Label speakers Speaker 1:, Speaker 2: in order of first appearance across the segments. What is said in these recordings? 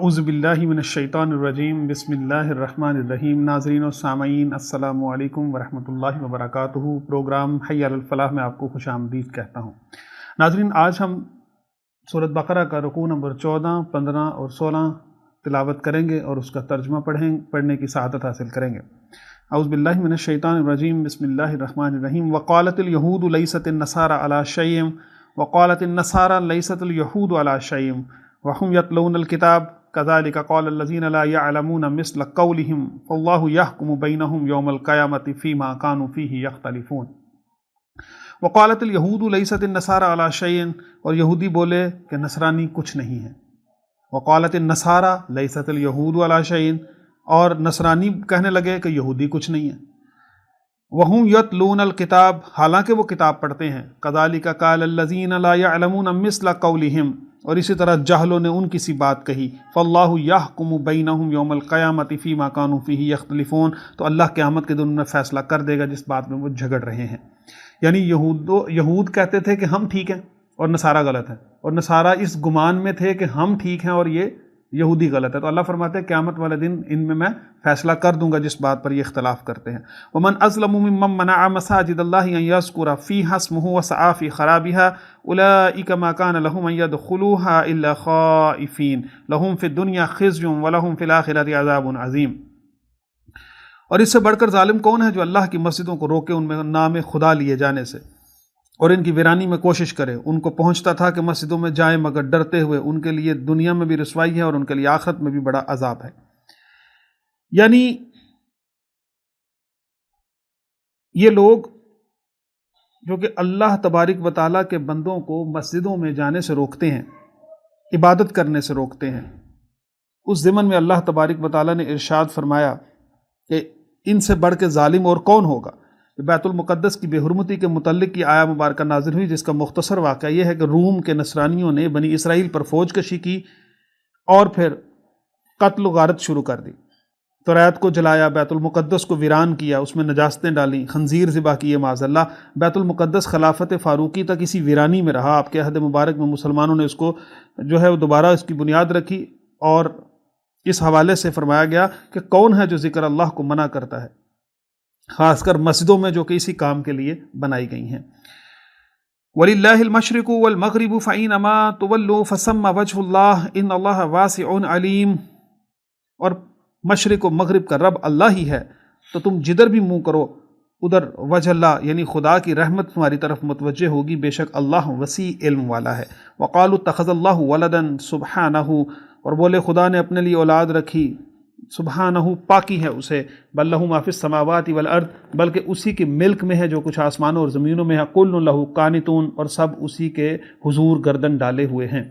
Speaker 1: اعوذ باللہ من الشیطان الرجیم بسم اللہ الرحمن الرحیم۔ ناظرین و سامعین السلام علیکم ورحمۃ اللہ وبرکاتہ۔ پروگرام حی علی الفلاح میں آپ کو خوش آمدید کہتا ہوں۔ ناظرین، آج ہم سورۃ بقرہ کا رکوع نمبر 14، 15 اور 16 تلاوت کریں گے اور اس کا ترجمہ پڑھنے کی سعادت حاصل کریں گے۔ اعوذ باللہ من الشیطان الرجیم بسم اللہ الرحمن الرحیم۔ وقالت الیہود لیست النصارى علی شیء وقالت النصارى لیست الیہود علی شیء وهم یتلون الکتاب کذالک قال الذین لا یعلمون مثل قولہم فاللہ یحکم بینہم یوم القیامۃ فیما کانوا فیہ یختلفون۔ وقالت الیہود لیست النصارى علی شیء، اور یہودی بولے کہ نصرانی کچھ نہیں ہے۔ وقالت النصارى لیست الیہود علی شیء، اور نصرانی کہنے لگے کہ یہودی کچھ نہیں ہے۔ وہم یتلون الکتاب، حالانکہ وہ کتاب پڑھتے ہیں۔ کذالک قال الذین لا یعلمون مثل قولہم، اور اسی طرح جاہلوں نے ان کی سی بات کہی۔ فاللہ یحکم بینہم یوم القیامۃ فیما کانوا فیہ یختلفون، تو اللہ قیامت کے دن میں فیصلہ کر دے گا جس بات میں وہ جھگڑ رہے ہیں۔ یعنی یہود کہتے تھے کہ ہم ٹھیک ہیں اور نصارہ غلط ہیں، اور نصارہ اس گمان میں تھے کہ ہم ٹھیک ہیں اور یہ یہودی غلط ہے۔ تو اللہ فرماتے ہیں قیامت والے دن ان میں فیصلہ کر دوں گا جس بات پر یہ اختلاف کرتے ہیں۔ ومن اظلم ممن منع مساجد اللہ ان یذکر فیہا اسمہ وسعی فی خرابہا اولئک ما کان لهم ان يدخلوها الا خائفین لهم فی الدنیا خزی ولهم فی الآخرۃ عذاب عظیم۔ اور اس سے بڑھ کر ظالم کون ہے جو اللہ کی مسجدوں کو روکے ان میں نام خدا لیے جانے سے اور ان کی ویرانی میں کوشش کرے۔ ان کو پہنچتا تھا کہ مسجدوں میں جائیں مگر ڈرتے ہوئے، ان کے لیے دنیا میں بھی رسوائی ہے اور ان کے لیے آخرت میں بھی بڑا عذاب ہے۔ یعنی یہ لوگ جو کہ اللہ تبارک و تعالیٰ کے بندوں کو مسجدوں میں جانے سے روکتے ہیں، عبادت کرنے سے روکتے ہیں، اس ضمن میں اللہ تبارک و تعالیٰ نے ارشاد فرمایا کہ ان سے بڑھ کے ظالم اور کون ہوگا۔ بیت المقدس کی بے حرمتی کے متعلق کی آیا مبارکہ نازل ہوئی، جس کا مختصر واقعہ یہ ہے کہ روم کے نصرانیوں نے بنی اسرائیل پر فوج کشی کی اور پھر قتل و غارت شروع کر دی۔ توریت کو جلایا، بیت المقدس کو ویران کیا، اس میں نجاستیں ڈالیں، خنزیر ذبح کیے معاذ اللہ۔ بیت المقدس خلافت فاروقی تک اسی ویرانی میں رہا۔ آپ کے عہد مبارک میں مسلمانوں نے اس کو جو ہے وہ دوبارہ اس کی بنیاد رکھی، اور اس حوالے سے فرمایا گیا کہ کون ہے جو ذکر اللہ کو منع کرتا ہے، خاص کر مسجدوں میں جو کہ اسی کام کے لیے بنائی گئی ہیں۔ وَلِلَّهِ الْمَشْرِقُ وَالْمَغْرِبُ فَأَيْنَمَا تُوَلُّوا فَثَمَّ وَجْهُ اللَّهِ إِنَّ اللَّهَ وَاسِعٌ عَلِيمٌ، اور مشرق و مغرب کا رب اللہ ہی ہے، تو تم جدھر بھی منہ کرو ادھر وجہ اللہ یعنی خدا کی رحمت تمہاری طرف متوجہ ہوگی، بے شک اللہ وسیع علم والا ہے۔ وَقَالُوا اتَّخَذَ اللَّهُ وَلَدًا سُبْحَانَهُ، اور بولے خدا نے اپنے لیے اولاد رکھی، سبحانہ پاکی ہے اسے، بل لہ ما فی السماوات والارض، بلکہ اسی کے ملک میں ہے جو کچھ آسمانوں اور زمینوں میں ہے، کل لہ قانتون، اور سب اسی کے حضور گردن ڈالے ہوئے ہیں۔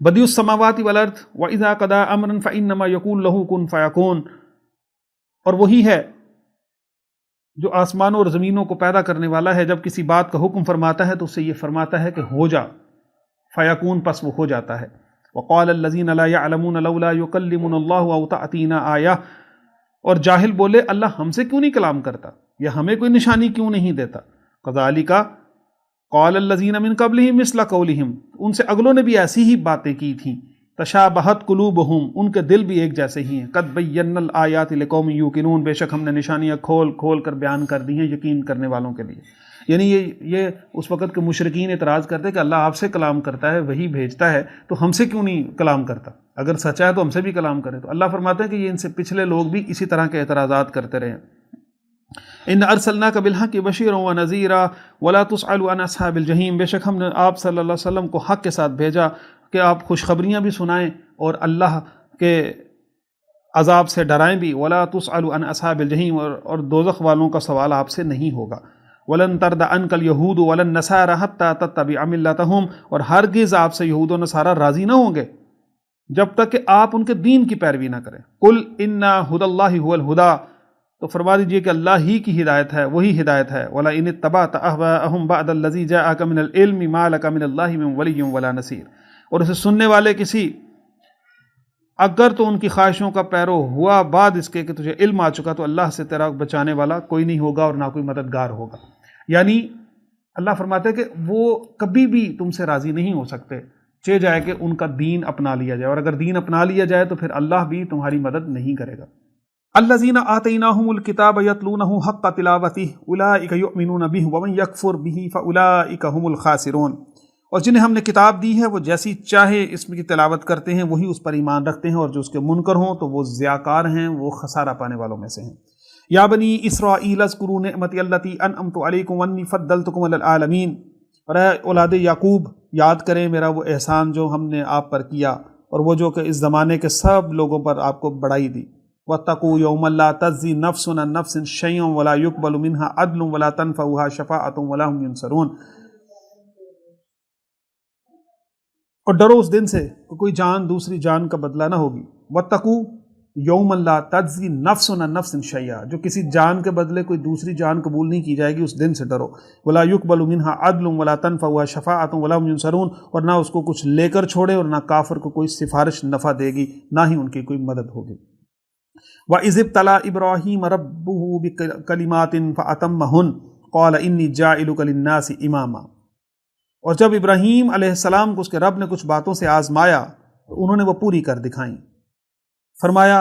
Speaker 1: بدیع السماوات والارض واذا قضى امرا فانما یقول له کن فیکون، اور وہی ہے جو آسمانوں اور زمینوں کو پیدا کرنے والا ہے، جب کسی بات کا حکم فرماتا ہے تو اسے یہ فرماتا ہے کہ ہو جا، فیکون، پس وہ ہو جاتا ہے۔ وقال الذین لا یعلمون لولا یکلمنا اللہ او تأتینا آیہ، اور جاہل بولے اللہ ہم سے کیوں نہیں کلام کرتا یا ہمیں کوئی نشانی کیوں نہیں دیتا۔ کذالک قال الذین من قبلہم مثل قولہم، ان سے اگلوں نے بھی ایسی ہی باتیں کی تھیں۔ تشابہت قلوبہم، ان کے دل بھی ایک جیسے ہی ہیں۔ قد بینا الآیات لقوم یوقنون، بے شک ہم نے نشانیاں کھول کھول کر بیان کر دی ہیں یقین کرنے والوں کے لیے۔ یعنی یہ اس وقت کے مشرکین اعتراض کرتے کہ اللہ آپ سے کلام کرتا ہے، وہی بھیجتا ہے، تو ہم سے کیوں نہیں کلام کرتا؟ اگر سچا ہے تو ہم سے بھی کلام کرے۔ تو اللہ فرماتے ہیں کہ یہ ان سے پچھلے لوگ بھی اسی طرح کے اعتراضات کرتے رہے۔ ان ارسلناک بالحق بشیرا ونذیرا ولا تسأل عن اصحاب الجحیم، بے شک ہم نے آپ صلی اللہ علیہ وسلم کو حق کے ساتھ بھیجا کہ آپ خوشخبریاں بھی سنائیں اور اللہ کے عذاب سے ڈرائیں بھی۔ ولا تسأل عن اصحاب الجحیم، اور دوزخ والوں کا سوال آپ سے نہیں ہوگا۔ وَلَن تَرْضَ عَنْكَ الْيَهُودُ وَلَا النَّصَارَىٰ حَتَّىٰ تَتَّبِعَ مِلَّتَهُمْ، اور ہرگز آپ سے یہود و نصارہ راضی نہ ہوں گے جب تک کہ آپ ان کے دین کی پیروی نہ کریں۔ قُلْ إِنَّ هُدَى اللَّهِ هُوَ الْهُدَىٰ، تو فرما دیجئے کہ اللہ ہی کی ہدایت ہے، وہی ہدایت ہے۔ وَلَئِنِ اتَّبَعْتَ أَهْوَاءَهُمْ بَعْدَ الَّذِي جَاءَكَ مِنَ الْعِلْمِ مَا لَكَ مِنَ اللَّهِ مِنْ وَلِيٍّ وَلَا نَصِيرٍ، اور اسے سننے والے کسی اگر تو ان کی خواہشوں کا پیرو ہوا بعد اس کے کہ تجھے علم آ چکا، تو اللہ سے تیرا بچانے والا کوئی نہیں ہوگا اور نہ کوئی مددگار ہوگا۔ یعنی اللہ فرماتے ہیں کہ وہ کبھی بھی تم سے راضی نہیں ہو سکتے چہ جائے کہ ان کا دین اپنا لیا جائے، اور اگر دین اپنا لیا جائے تو پھر اللہ بھی تمہاری مدد نہیں کرے گا۔ الذین آتیناہم الکتاب یتلونہ حق تلاوتہ اولئک یؤمنون بہ ومن یکفر بہ فاولئک هم الخاسرون، اور جنہیں ہم نے کتاب دی ہے وہ جیسی چاہے اس میں کی تلاوت کرتے ہیں وہی اس پر ایمان رکھتے ہیں، اور جو اس کے منکر ہوں تو وہ ضیاءکار ہیں، وہ خسارہ پانے والوں میں سے ہیں۔ یا بنی اسرائیل اذکروا نعمتی التی انعمت علیکم وانی فضلتکم علی العالمین، اور اے اولاد یعقوب یاد کریں میرا وہ احسان جو ہم نے آپ پر کیا، اور وہ جو کہ اس زمانے کے سب لوگوں پر آپ کو بڑائی دی۔ وَاتَّقُوا يَوْمًا لَا تَجْزِي نَفْسٌ عَن نَفْسٍ شَيْئًا وَلَا يُقْبَلُ مِنْهَا عَدْلٌ وَلَا تَنفَعُهَا شَفَاعَةٌ وَلَا هُمْ يُنصَرُونَ، اور ڈرو اس دن سے کہ کوئی جان دوسری جان کا بدلہ نہ ہوگی۔ وَاتَّقُوا يَوْمًا لَا تَجْزِي نَفْسٌ عَن نَفْسٍ شَيْئًا، جو کسی جان کے بدلے کوئی دوسری جان قبول نہیں کی جائے گی، اس دن سے ڈرو۔ وَلَا يُقْبَلُ مِنْهَا عَدْلٌ وَلَا تَنفَعُهَا شَفَاعَةٌ وَلَا هُمْ يُنصَرُونَ، اور نہ اس کو کچھ لے کر چھوڑے اور نہ کافر کو کوئی سفارش نفع دے گی، نہ ہی ان کی کوئی مدد ہوگی۔ وَإِذِ ابْتَلَىٰ إِبْرَاهِيمَ رَبُّهُ بِكَلِمَاتٍ فَأَتَمَّهُنَّ قَالَ إِنِّي جَاعِلُكَ لِلنَّاسِ إِمَامًا، اور جب ابراہیم علیہ السلام کو اس کے رب نے کچھ باتوں سے آزمایا تو انہوں نے وہ پوری کر دکھائیں۔ فرمایا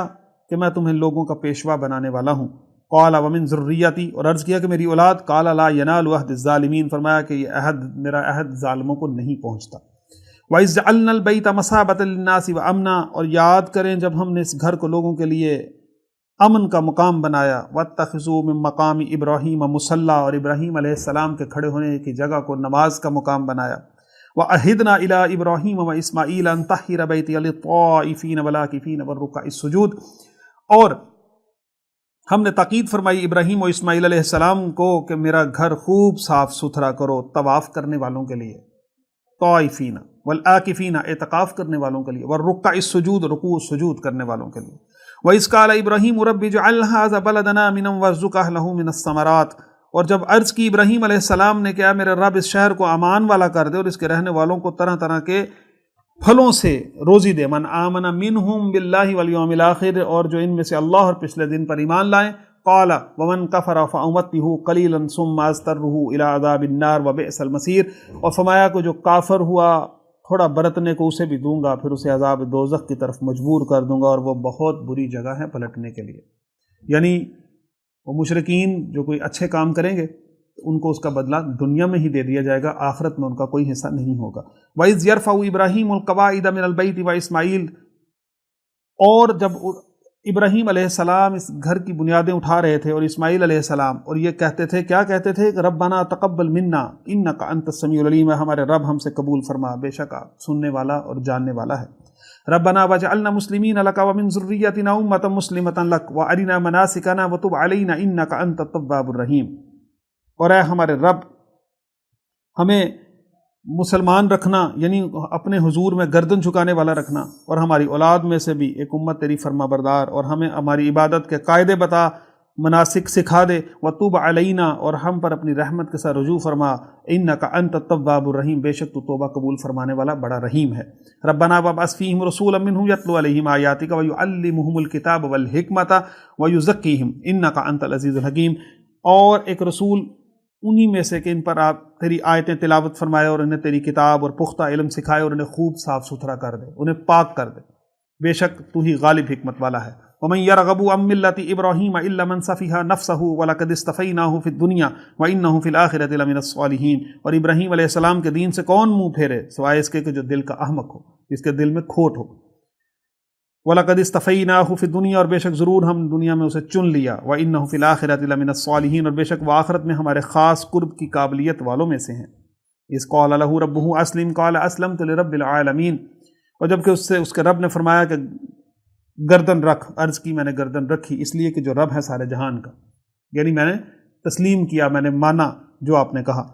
Speaker 1: کہ میں تمہیں لوگوں کا پیشوا بنانے والا ہوں۔ قَالَ وَمِن ذُرِّيَّتِي، اور عرض کیا کہ میری اولاد۔ قَالَ لَا يَنَالُ عَهْدِ الظَّالِمِينَ، فرمایا کہ یہ میرا عہد ظالموں کو نہیں پہنچتا۔ وَإِذْ جَعَلْنَا الْبَيْتَ مَثَابَةً لِلنَّاسِ وَأَمْنًا، اور یاد کریں جب ہم نے اس گھر کو لوگوں کے لیے امن کا مقام بنایا۔ وَاتَّخِذُوا مِن مَّقَامِ إِبْرَاهِيمَ مُصَلًّى، اور ابراہیم علیہ السلام کے کھڑے ہونے کی جگہ کو نماز کا مقام بنایا۔ وَأَعِدْنَا إِلَىٰ إِبْرَاهِيمَ وَإِسْمَاعِيلَ أَن طَهِّرَ بَيْتِيَ لِلطَّائِفِينَ وَالْعَاكِفِينَ وَالرُّكَّعِ السُّجُودِ، اور ہم نے تاکید فرمائی ابراہیم و اسماعیل علیہ السلام کو کہ میرا گھر خوب صاف ستھرا کرو طواف کرنے والوں کے لیے، طائفین والعاکفین اعتکاف کرنے والوں کے لیے، والرکع السجود رکوع سجود کرنے والوں کے لیے۔ وَإِذْ قَالَ إِبْرَاهِيمُ رَبِّ اجْعَلْ هَٰذَا بَلَدًا آمِنًا وَارْزُقْ أَهْلَهُ مِنَ الثَّمَرَاتِ، اور جب عرض کی ابراہیم علیہ السلام نے کہ میرے رب اس شہر کو امان والا کر دے اور اس کے رہنے والوں کو طرح طرح کے پھلوں سے روزی دے۔ من آمن منہم باللہ والیوم الآخر، اور جو ان میں سے اللہ اور پچھلے دن پر ایمان لائیں۔ قال ومن کفر فأمتہ قلیلا ثم اضطرہ الی عذاب النار وبئس المصیر، اور فرمایا کہ جو کافر ہوا تھوڑا برتنے کو اسے بھی دوں گا، پھر اسے عذاب دوزخ کی طرف مجبور کر دوں گا، اور وہ بہت بری جگہ ہے پلٹنے کے لیے۔ یعنی وہ مشرکین جو کوئی اچھے کام کریں گے ان کو اس کا بدلہ دنیا میں ہی دے دیا جائے گا، آخرت میں ان کا کوئی حصہ نہیں ہوگا۔ وَإِذْ يَرْفَعُ إِبْرَاهِيمُ الْقَوَاعِدَ مِنَ الْبَيْتِ وَإِسْمَاعِيلُ، اور جب ابراہیم علیہ السلام اس گھر کی بنیادیں اٹھا رہے تھے اور اسماعیل علیہ السلام، اور یہ کہتے تھے، کیا کہتے تھے کہ ربنا تقبل منا انک انت السمیع العلیم، ہمارے رب ہم سے قبول فرما، بے شک آپ سننے والا اور جاننے والا ہے۔ ربنا وجعلنا مسلمین لک ومن ذریتنا امۃ مسلمۃ لک وارنا مناسکنا وتب علینا انک انت التواب الرحیم، اور اے ہمارے رب ہمیں مسلمان رکھنا، یعنی اپنے حضور میں گردن جھکانے والا رکھنا، اور ہماری اولاد میں سے بھی ایک امت تیری فرما بردار، اور ہمیں ہماری عبادت کے قاعدے بتا، مناسک سکھا دے، وتوب علینا، اور ہم پر اپنی رحمت کے ساتھ رجوع فرما، انک انت التواب الرحیم، بے شک تو توبہ قبول فرمانے والا بڑا رحیم ہے۔ ربنا وابعث فیہم رسولا منہم یتلو علیہم آیاتک ویعلمہم الکتاب والحکمۃ ویزکیہم انک انت العزیز الحکیم، اور ایک رسول انہی میں سے کہ ان پر آپ تیری آیتیں تلاوت فرمائے اور انہیں تیری کتاب اور پختہ علم سکھائے اور انہیں خوب صاف ستھرا کر دے، انہیں پاک کر دے، بے شک تو ہی غالب حکمت والا ہے۔ وَمَن يَرْغَبُ عَن مِّلَّةِ إِبْرَاهِيمَ إِلَّا مَن سَفِهَ نَفْسَهُ وَلَقَدِ اصْطَفَيْنَاهُ فِي الدُّنْيَا وَإِنَّهُ فِي الْآخِرَةِ لَمِنَ الصَّالِحِينَ، اور ابراہیم علیہ السلام کے دین سے کون منہ پھیرے سوائے اس کے کہ جو دل کا احمق ہو، جس کے دل میں کھوٹ ہو۔ وَلَقَدِ اصْطَفَيْنَاهُ فِي الدُّنْيَا، اور بے شک ضرور ہم دنیا میں اسے چن لیا، وَإِنَّهُ فِي الْآخِرَةِ لَمِنَ الصَّالِحِينَ، اور بے شک وہ آخرت میں ہمارے خاص قرب کی قابلیت والوں میں سے ہیں۔ اِذْ قَالَ لَهُ رَبُّهُ أَسْلِمْ قَالَ أَسْلَمْتُ لِرَبِّ الْعَالَمِينَ، اور جب کہ اس کے رب نے فرمایا کہ گردن رکھ، عرض کی میں نے گردن رکھی اس لیے کہ جو رب ہے سارے جہان کا، یعنی میں نے تسلیم کیا، میں نے مانا جو آپ نے کہا۔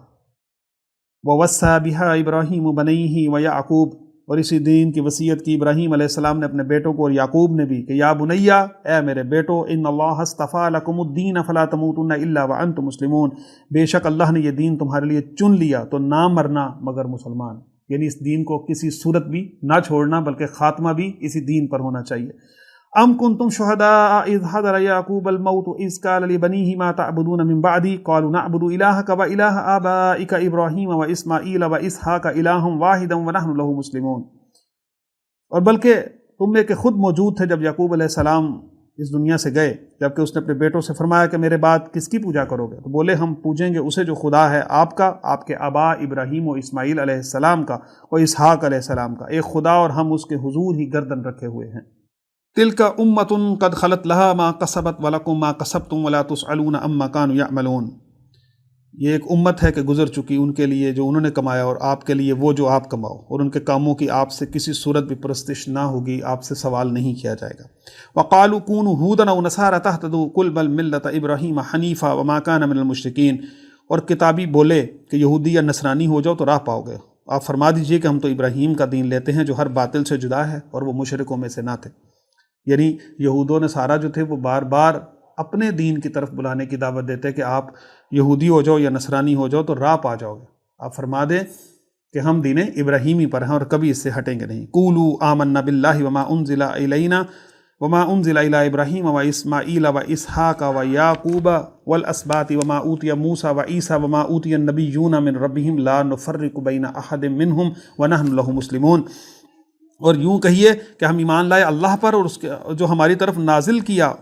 Speaker 1: وَوَصَّىٰ بِهَا إِبْرَاهِيمُ بَنَيْهِ وَيَعْقُوبُ، اور اسی دین کی وصیت کی ابراہیم علیہ السلام نے اپنے بیٹوں کو اور یعقوب نے بھی کہ یا بنیا، اے میرے بیٹو، ان اللہ اصطفیٰ لکم الدین فلا تموتن الا وانتم مسلمون، بے شک اللہ نے یہ دین تمہارے لیے چن لیا تو نہ مرنا مگر مسلمان، یعنی اس دین کو کسی صورت بھی نہ چھوڑنا بلکہ خاتمہ بھی اسی دین پر ہونا چاہیے۔ ام کنتم شہداء اذ حضر یعقوب الموت اذ قال لبنیہ ما تعبدون من بعدی قالوا نعبد الہک و الہ آبائک ابراہیم و اسماعیل و اسحاق الہا واحدا ونحن لہ مسلمون۔ اور بلکہ تم میں کہ خود موجود تھے جب یعقوب علیہ السلام اس دنیا سے گئے، جبکہ اس نے اپنے بیٹوں سے فرمایا کہ میرے بعد کس کی پوجا کرو گے؟ تو بولے ہم پوجیں گے اسے جو خدا ہے آپ کا، آپ کے آبا ابراہیم و اسماعیل علیہ السلام کا اور اسحاق علیہ السلام کا، ایک خدا، اور ہم اس کے حضور ہی گردن رکھے ہوئے ہیں۔ تلک امۃ قد خلت لها ما کسبت ولکم ما کسبتم ولا تسألون عما كانوا يعملون۔ یہ ایک امت ہے کہ گزر چکی، ان کے لیے جو انہوں نے کمایا اور آپ کے لیے وہ جو آپ کماؤ، اور ان کے کاموں کی آپ سے کسی صورت بھی پرستش نہ ہوگی، آپ سے سوال نہیں کیا جائے گا۔ وقالوا كونوا هودا او نصارى تهتدوا قل بل ملة ابراہیم حنیفا وما كان من المشرکین۔ اور کتابی بولے کہ یہودی یا نصرانی ہو جاؤ تو راہ پاؤ گے، آپ فرما دیجئے کہ ہم تو ابراہیم کا دین لیتے ہیں جو ہر باطل سے جدا ہے اور وہ مشرکوں میں سے نہ تھے۔ یعنی یہود و نصارہ جو تھے وہ بار بار اپنے دین کی طرف بلانے کی دعوت دیتے کہ آپ یہودی ہو جاؤ یا نصرانی ہو جاؤ تو راہ پا جاؤ گے، آپ فرما دیں کہ ہم دین ابراہیمی پر ہیں اور کبھی اس سے ہٹیں گے نہیں۔ قولوا آمنا باللہ وما انزل الینا وما انزل الی ابراہیم و اسماعیل و اسحاق و یعقوب والاسباط وما اوتی موسیٰ و عیسیٰ وما اوتی النبیون من ربہم لا نفرق بین احد منہم ونحن لہ مسلمون۔ اور یوں کہیے کہ ہم ایمان لائے اللہ پر اور اس کے جو ہماری طرف نازل کیا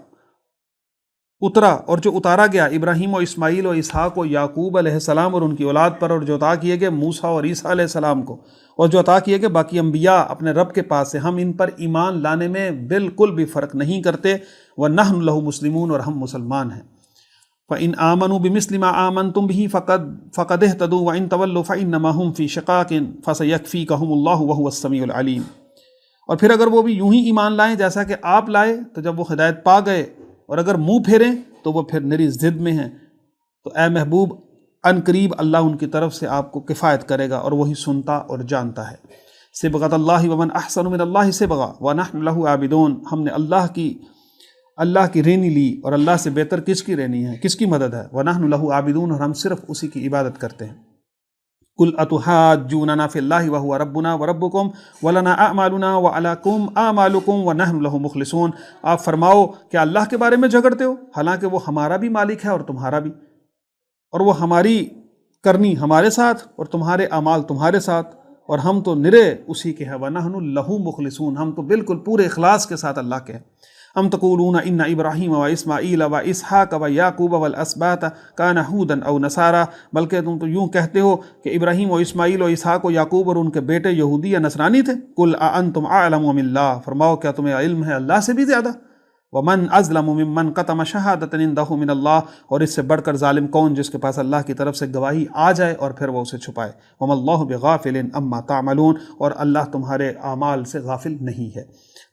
Speaker 1: اترا اور جو اتارا گیا ابراہیم و اسماعیل و اسحاق و یعقوب علیہ السلام اور ان کی اولاد پر، اور جو عطا کیے گئے موسیٰ اور عیسیٰ علیہ السلام کو، اور جو عطا کیے گئے باقی انبیاء اپنے رب کے پاس سے، ہم ان پر ایمان لانے میں بالکل بھی فرق نہیں کرتے۔ وَنَحْنُ لَهُ مُسْلِمُونَ، اور ہم مسلمان ہیں۔ فَإِنْ آمَنُوا بِمِثْلِ مَا آمَنْتُمْ بِهِ فَقَدِ اهْتَدُوا وَإِنْ تَوَلُّوا فَإِنَّمَا هُمْ فِي شِقَاقٍ فَسَيَكْفِيكَهُمُ اللَّهُ وَهُوَ السَّمِيعُ الْعَلِيمُ۔ اور پھر اگر وہ بھی یوں ہی ایمان لائیں جیسا کہ آپ لائے، تو جب وہ ہدایت پا گئے اور اگر منہ پھیریں تو وہ پھر نری ضد میں ہیں، تو اے محبوب ان قریب اللہ ان کی طرف سے آپ کو کفایت کرے گا، اور وہی سنتا اور جانتا ہے۔ صبغۃ اللہ ومن احسن من اللہ صبغہ ونحن لہ عابدون۔ ہم نے اللہ کی رینی لی، اور اللہ سے بہتر کس کی رینی ہے، کس کی مدد ہے؟ ونحن لہ عابدون، اور ہم صرف اسی کی عبادت کرتے ہیں۔ قل اتحاجوننا فی اللہ وہو ربنا وربکم ولنا اعمالنا ولکم اعمالکم ونحن لہ مخلصون۔ آپ فرماؤ کہ اللہ کے بارے میں جھگڑتے ہو، حالانکہ وہ ہمارا بھی مالک ہے اور تمہارا بھی، اور وہ ہماری کرنی ہمارے ساتھ اور تمہارے اعمال تمہارے ساتھ، اور ہم تو نرے اسی کے ہیں۔ ونحن لہ مخلصون، ہم تو بالکل پورے اخلاص کے ساتھ اللہ کے ہیں۔ ام تقولون ان ابراہیم و اسماعیل و اسحاق و یعقوب والاسباط کان ہودا او نصارا، بلکہ تم تو یوں کہتے ہو کہ ابراہیم و اسماعیل و اسحاق و یعقوب اور ان کے بیٹے یہودی یا نصرانی تھے۔ قل اانتم اعلم من اللہ، فرماؤ کیا تمہیں علم ہے اللہ سے بھی زیادہ؟ ومن اظلم ممن قتم شہادۃ عنده من اللہ، اور اس سے بڑھ کر ظالم کون جس کے پاس اللہ کی طرف سے گواہی آ جائے اور پھر وہ اسے چھپائے۔ وما اللہ بغافل عما تعملون، اور اللہ تمہارے اعمال سے غافل نہیں ہے۔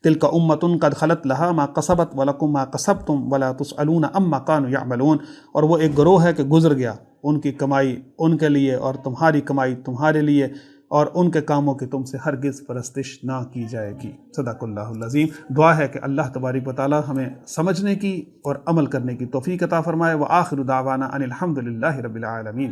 Speaker 1: تلک امۃ قد خلت لہا ما کسبت ولکم ما کسبتم ولا تسألون عما كانوا يعملون۔ اور وہ ایک گروہ ہے کہ گزر گیا، ان کی کمائی ان کے لیے اور تمہاری کمائی تمہارے لیے، اور ان کے کاموں کی تم سے ہرگز پرستش نہ کی جائے گی۔ صدق اللہ العظیم۔ دعا ہے کہ اللہ تبارک و تعالی ہمیں سمجھنے کی اور عمل کرنے کی توفیق عطا فرمائے۔ وآخر دعوانا ان الحمد للہ رب العالمین۔